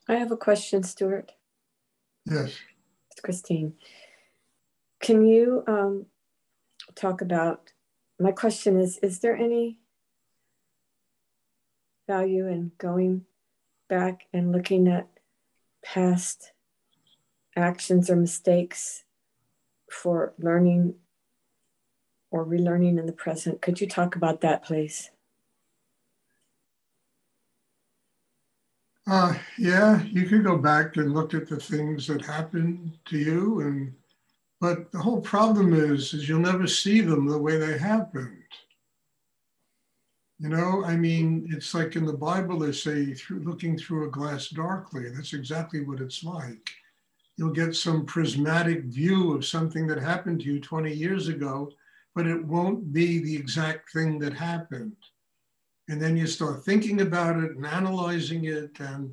I have a question, Stuart. Yes. It's Christine. Can you talk about? My question is there any value in going back and looking at past actions or mistakes for learning or relearning in the present? Could you talk about that, please? Yeah, you could go back and look at the things that happened to you, but the whole problem is you'll never see them the way they happened. I mean, it's like in the Bible they say, through looking through a glass darkly. That's exactly what it's like. You'll get some prismatic view of something that happened to you 20 years ago, but it won't be the exact thing that happened. And then you start thinking about it and analyzing it and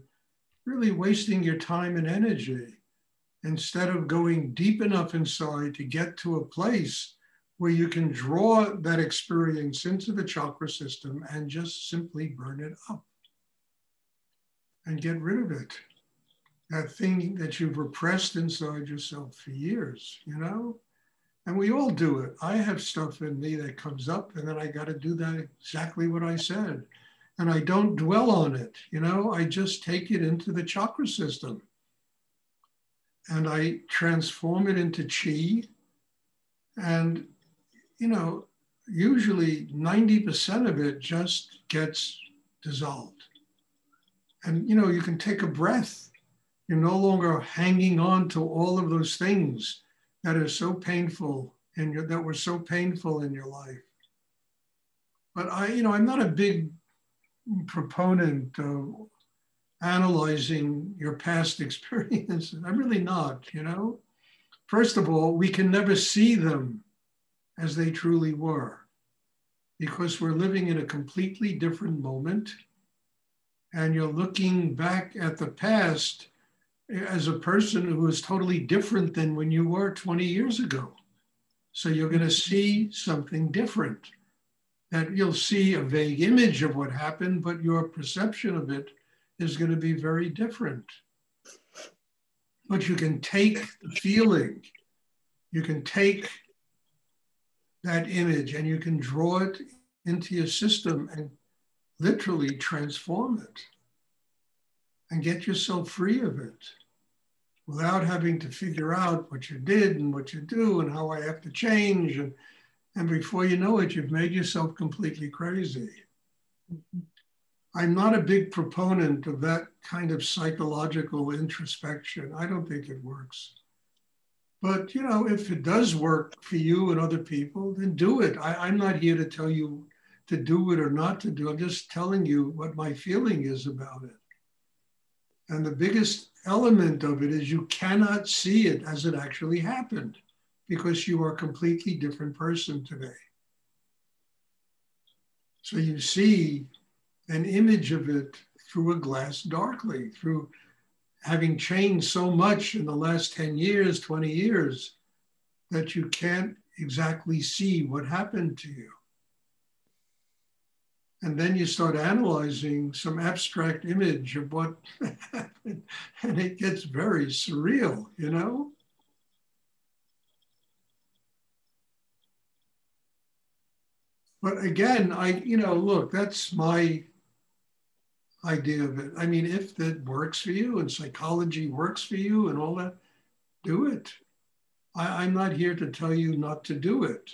really wasting your time and energy instead of going deep enough inside to get to a place where you can draw that experience into the chakra system and just simply burn it up and get rid of it. That thing that you've repressed inside yourself for years. And we all do it. I have stuff in me that comes up, and then I got to do that exactly what I said. And I don't dwell on it. I just take it into the chakra system and I transform it into chi. And, usually 90% of it just gets dissolved. And, you can take a breath. You're no longer hanging on to all of those things that are so painful that were so painful in your life. But I'm not a big proponent of analyzing your past experiences. I'm really not. First of all, we can never see them as they truly were because we're living in a completely different moment. And you're looking back at the past as a person who is totally different than when you were 20 years ago. So you're going to see something different. That you'll see a vague image of what happened, but your perception of it is going to be very different. But you can take the feeling, you can take that image and you can draw it into your system and literally transform it and get yourself free of it without having to figure out what you did and what you do and how I have to change. And before you know it, you've made yourself completely crazy. I'm not a big proponent of that kind of psychological introspection. I don't think it works. But, if it does work for you and other people, then do it. I'm not here to tell you to do it or not to do it. I'm just telling you what my feeling is about it. And the biggest element of it is you cannot see it as it actually happened because you are a completely different person today. So you see an image of it through a glass darkly, through having changed so much in the last 10 years, 20 years, that you can't exactly see what happened to you. And then you start analyzing some abstract image of what happened, and it gets very surreal. But again, look, that's my idea of it. I mean, if that works for you and psychology works for you and all that, do it. I'm not here to tell you not to do it.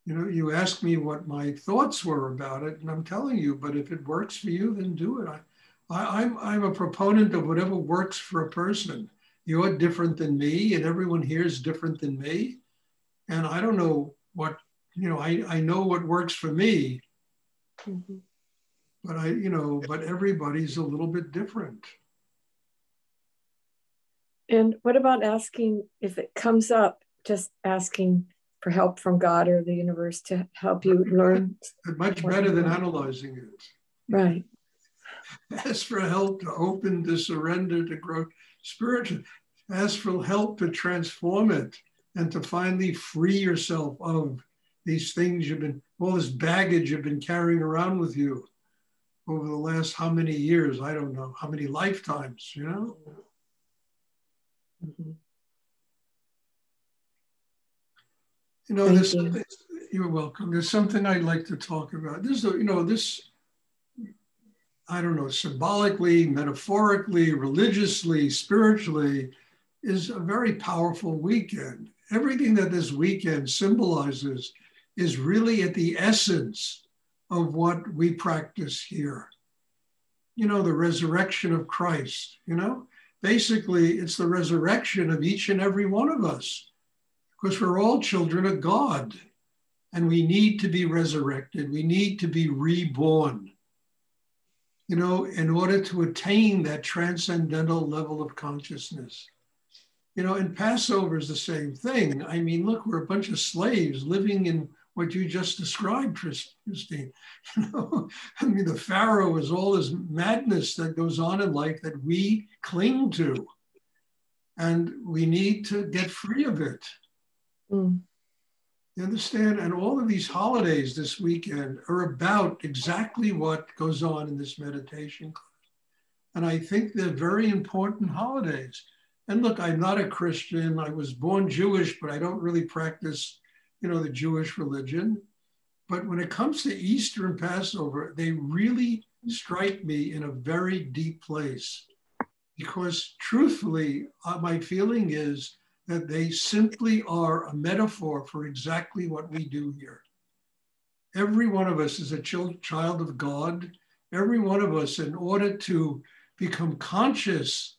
You asked me what my thoughts were about it, and I'm telling you, but if it works for you, then do it. I'm a proponent of whatever works for a person. You're different than me, and everyone here is different than me. And I don't know what, I know what works for me, Mm-hmm. but everybody's a little bit different. And what about asking if it comes up, just asking for help from God or the universe to help you learn? Much better than analyzing it. Right. Ask for help to open, to surrender, to grow spiritually. Ask for help to transform it and to finally free yourself of these things all this baggage you've been carrying around with you over the last how many years, I don't know, how many lifetimes, you know? Mm-hmm. You know, Thank you. You're welcome. There's something I'd like to talk about. You know, I don't know, symbolically, metaphorically, religiously, spiritually, is a very powerful weekend. Everything that this weekend symbolizes is really at the essence of what we practice here. You know, the resurrection of Christ, you know? Basically, it's the resurrection of each and every one of us, because we're all children of God, and we need to be resurrected. We need to be reborn, you know, in order to attain that transcendental level of consciousness. You know, and Passover is the same thing. I mean, look, we're a bunch of slaves living in what you just described, Christine. You know, I mean, the Pharaoh is all this madness that goes on in life that we cling to, and we need to get free of it. Mm. You understand? And all of these holidays this weekend are about exactly what goes on in this meditation class. And I think they're very important holidays. And look, I'm not a Christian. I was born Jewish, but I don't really practice, you know, the Jewish religion. But when it comes to Easter and Passover, they really strike me in a very deep place. Because truthfully, my feeling is that they simply are a metaphor for exactly what we do here. Every one of us is a child of God. Every one of us, in order to become conscious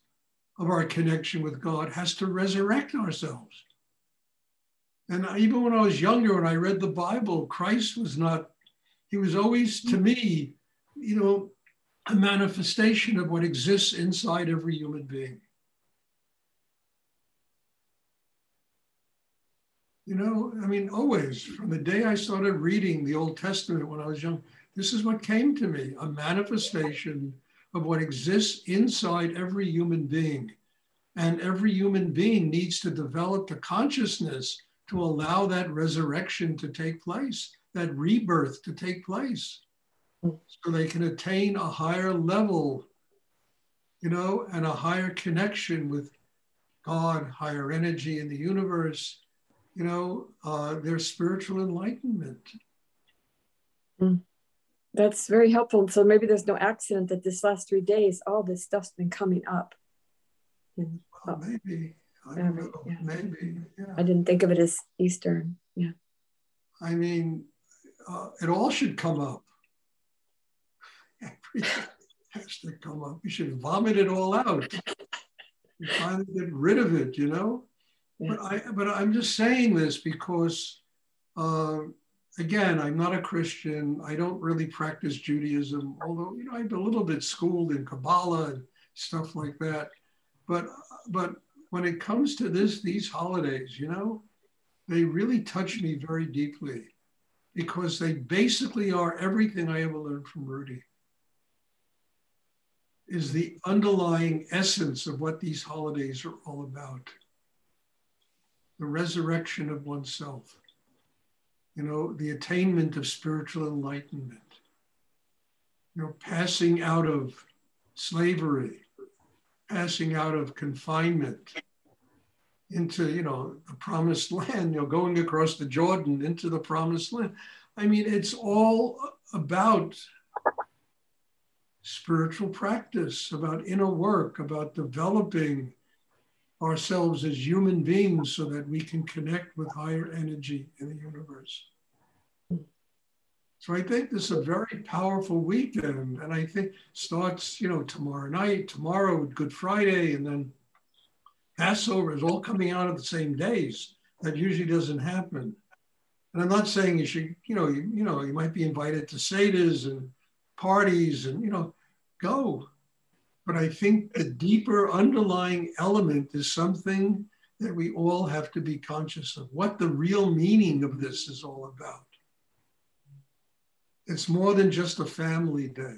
of our connection with God, has to resurrect ourselves. And even when I was younger, when I read the Bible, Christ was not, he was always, to me, you know, a manifestation of what exists inside every human being. You know, I mean, always, from the day I started reading the Old Testament when I was young, this is what came to me, a manifestation of what exists inside every human being. And every human being needs to develop the consciousness to allow that resurrection to take place, that rebirth to take place, so they can attain a higher level, you know, and a higher connection with God, higher energy in the universe, you know, their spiritual enlightenment. Mm. That's very helpful. So maybe there's no accident that this last 3 days, all this stuff's been coming up. And, Well, maybe, I don't know, yeah. maybe, yeah. I didn't think of it as Eastern. Yeah. I mean, it all should come up. Everything has to come up. We should vomit it all out. We finally get rid of it, you know? Yeah. But I'm just saying this because, again, I'm not a Christian. I don't really practice Judaism, although, you know, I'm a little bit schooled in Kabbalah and stuff like that. But when it comes to these holidays, you know, they really touch me very deeply because they basically are everything I ever learned from Rudy. Is the underlying essence of what these holidays are all about. The resurrection of oneself, you know, the attainment of spiritual enlightenment, you know, passing out of slavery, passing out of confinement into, you know, the promised land, you know, going across the Jordan into the promised land. I mean, it's all about spiritual practice, about inner work, about developing ourselves as human beings so that we can connect with higher energy in the universe. So I think this is a very powerful weekend. And I think starts, you know, tomorrow night, tomorrow with Good Friday, and then Passover is all coming out of the same days. That usually doesn't happen. And I'm not saying you should, you might be invited to Seder's and parties and, you know, go. But I think the deeper underlying element is something that we all have to be conscious of, what the real meaning of this is all about. It's more than just a family day.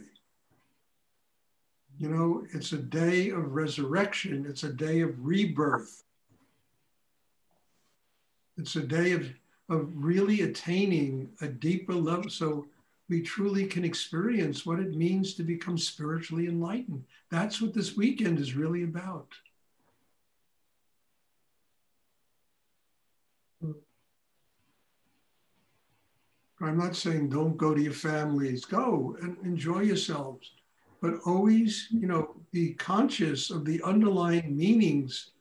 You know, it's a day of resurrection. It's a day of rebirth. It's a day of really attaining a deeper level. So we truly can experience what it means to become spiritually enlightened. That's what this weekend is really about. I'm not saying don't go to your families, go and enjoy yourselves, but always, be conscious of the underlying meanings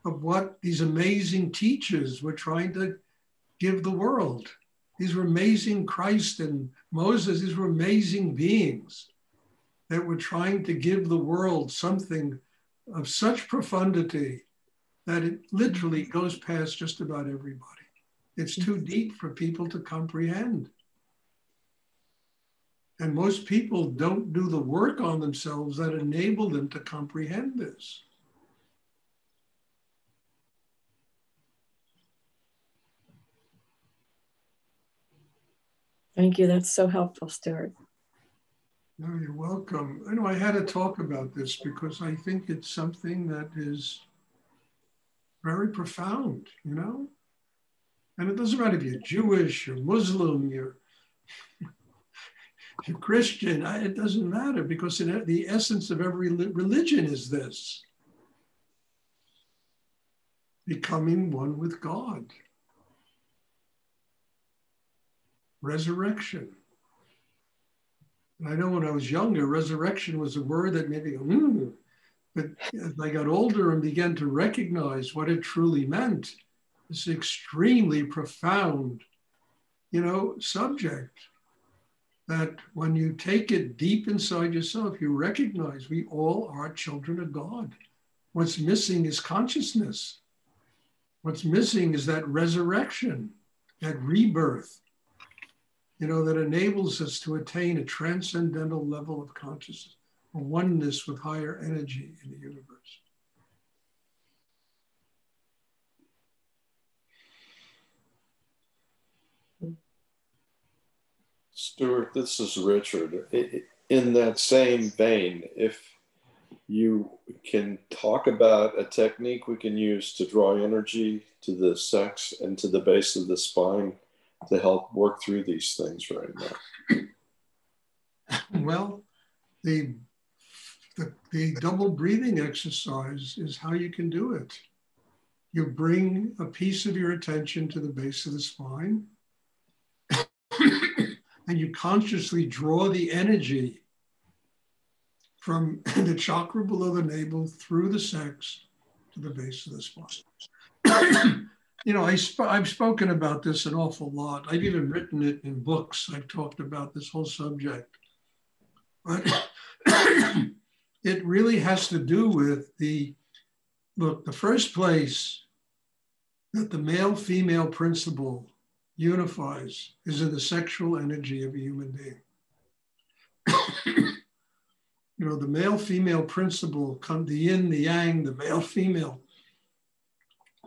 of what these amazing teachers were trying to give the world. These were amazing Christ and Moses, these were amazing beings that were trying to give the world something of such profundity that it literally goes past just about everybody. It's too deep for people to comprehend. And most people don't do the work on themselves that enable them to comprehend this. Thank you. That's so helpful, Stuart. No, you're welcome. I had to talk about this because I think it's something that is very profound, And it doesn't matter if you're Jewish, you're Muslim, you're Christian, it doesn't matter, because the essence of every religion is this: becoming one with God. Resurrection. And I know when I was younger, resurrection was a word that made me go, but as I got older and began to recognize what it truly meant, this extremely profound, subject, that when you take it deep inside yourself, you recognize we all are children of God. What's missing is consciousness. What's missing is that resurrection, that rebirth, that enables us to attain a transcendental level of consciousness, a oneness with higher energy in the universe. Stuart, this is Richard. In that same vein, if you can talk about a technique we can use to draw energy to the sex and to the base of the spine to help work through these things right now. Well, the double breathing exercise is how you can do it. You bring a piece of your attention to the base of the spine, and you consciously draw the energy from the chakra below the navel through the sex to the base of the spine. I've spoken about this an awful lot. I've even written it in books. I've talked about this whole subject. But it really has to do with the first place that the male-female principle unifies is in the sexual energy of a human being. The male-female principle, the yin, the yang, the male-female,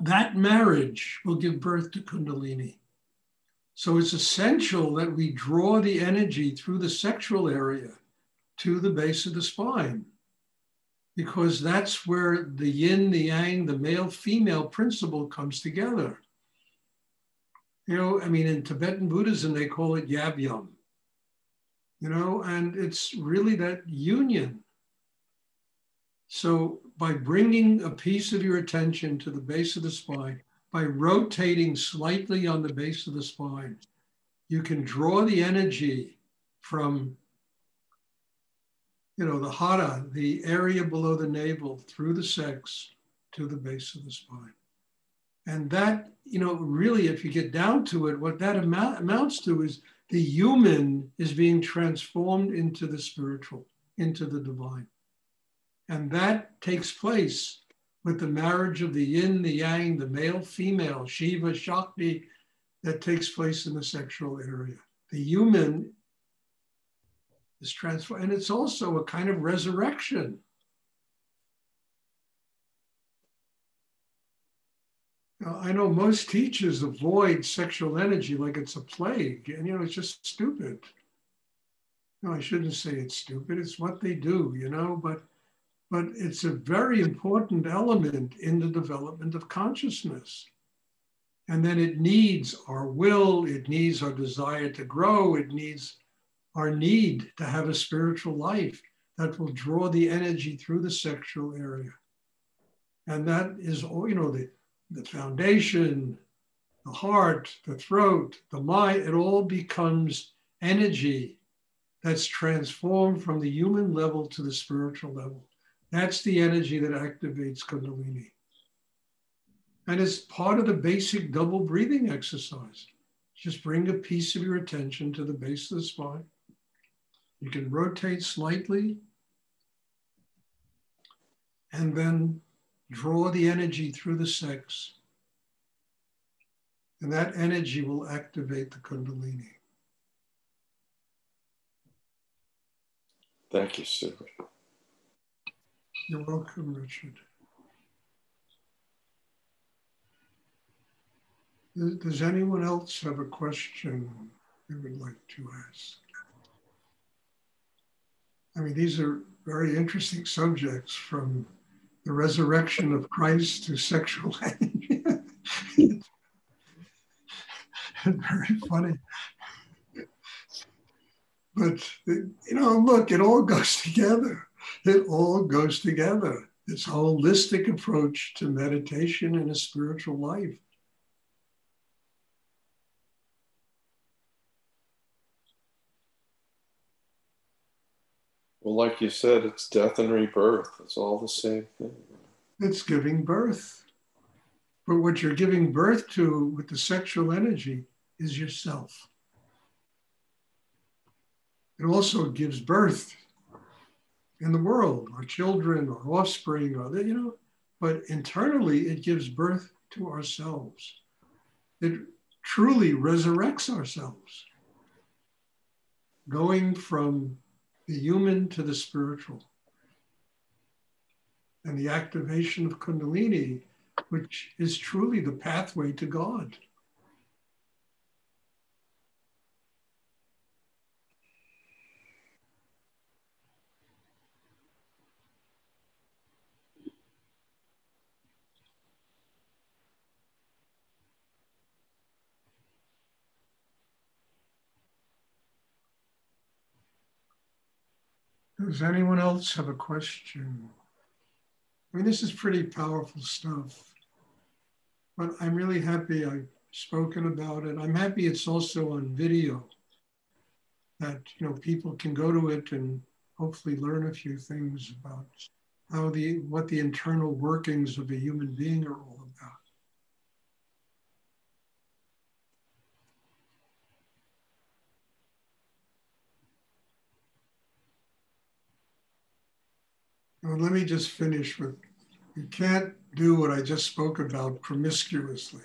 that marriage will give birth to Kundalini. So it's essential that we draw the energy through the sexual area to the base of the spine, because that's where the yin, the yang, the male-female principle comes together. In Tibetan Buddhism, they call it yabyum, and it's really that union. So by bringing a piece of your attention to the base of the spine, by rotating slightly on the base of the spine, you can draw the energy from, the hara, the area below the navel, through the sex to the base of the spine. And that, really, if you get down to it, what that amounts to is the human is being transformed into the spiritual, into the divine. And that takes place with the marriage of the yin, the yang, the male, female, Shiva, Shakti, that takes place in the sexual area. The human is transformed, and it's also a kind of resurrection. I know most teachers avoid sexual energy like it's a plague, and it's just stupid. No, I shouldn't say it's stupid. It's what they do, but it's a very important element in the development of consciousness. And then it needs our will, it needs our desire to grow, it needs our need to have a spiritual life that will draw the energy through the sexual area. And that is, the foundation, the heart, the throat, the mind, it all becomes energy that's transformed from the human level to the spiritual level. That's the energy that activates Kundalini. And it's part of the basic double breathing exercise. Just bring a piece of your attention to the base of the spine. You can rotate slightly and then draw the energy through the sex. And that energy will activate the Kundalini. Thank you, Stuart. You're welcome, Richard. Does anyone else have a question they would like to ask? I mean, these are very interesting subjects, from the resurrection of Christ to sexual energy. Very funny. But, look, it all goes together. It all goes together. It's a holistic approach to meditation and a spiritual life. Well, like you said, it's death and rebirth. It's all the same thing. It's giving birth. But what you're giving birth to with the sexual energy is yourself. It also gives birth in the world, our children, our offspring, but internally it gives birth to ourselves. It truly resurrects ourselves, going from the human to the spiritual. And the activation of Kundalini, which is truly the pathway to God. Does anyone else have a question? I mean, this is pretty powerful stuff, but I'm really happy I've spoken about it. I'm happy it's also on video, that people can go to it and hopefully learn a few things about what the internal workings of a human being are all about. Now, let me just finish with, you can't do what I just spoke about promiscuously.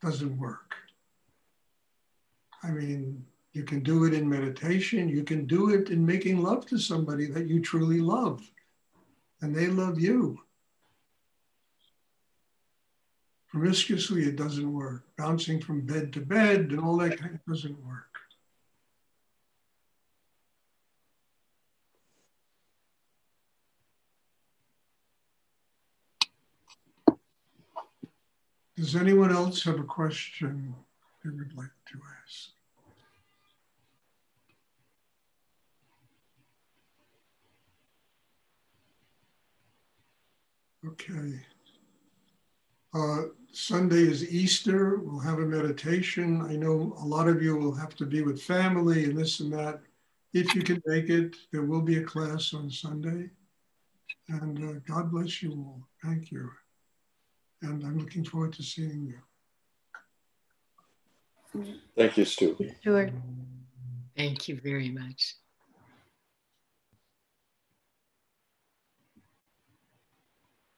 Doesn't work. I mean, you can do it in meditation. You can do it in making love to somebody that you truly love, and they love you. Promiscuously, it doesn't work. Bouncing from bed to bed and all that kind of doesn't work. Does anyone else have a question they would like to ask? Okay. Sunday is Easter. We'll have a meditation. I know a lot of you will have to be with family and this and that. If you can make it, there will be a class on Sunday. And God bless you all. Thank you. And I'm looking forward to seeing you. Thank you, Stu. Stuart. Thank you very much.